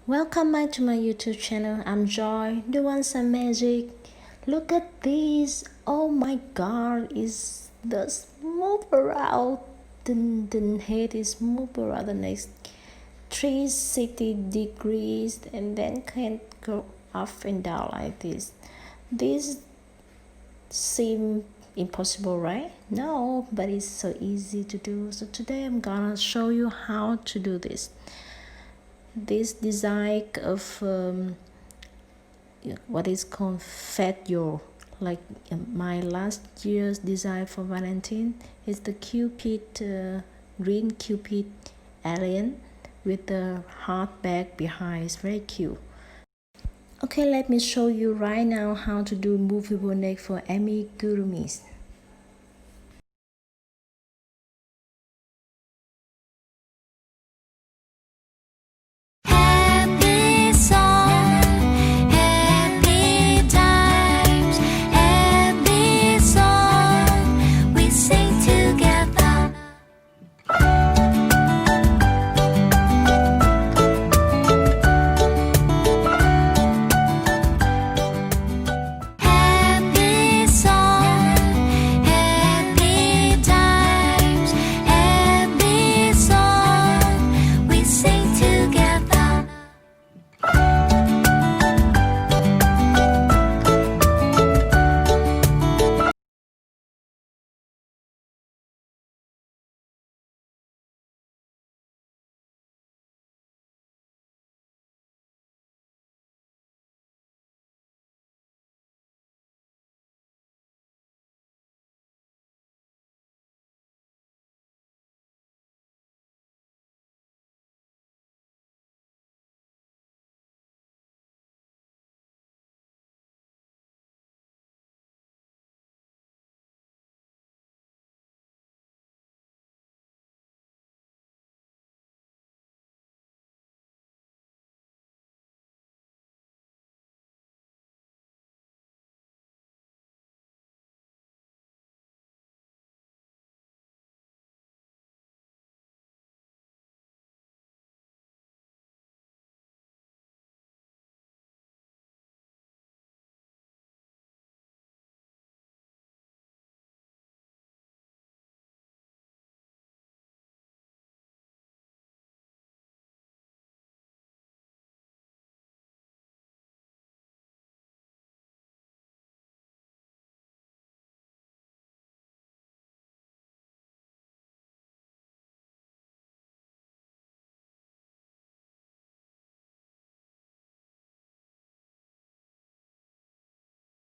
Welcome back to my YouTube channel. I'm Joy, doing some magic. Look at this. Oh my god, is this move around? The head is move around the next 360 degrees and then can go up and down like this. This seems impossible, right? No, but it's so easy to do. So today I'm gonna show you how to do this. This design of what is called fat yo, like my last year's design for Valentine is the Cupid green Cupid alien with the heart bag behind. It's very cute. Okay, let me show you right now how to do movable neck for amigurumis.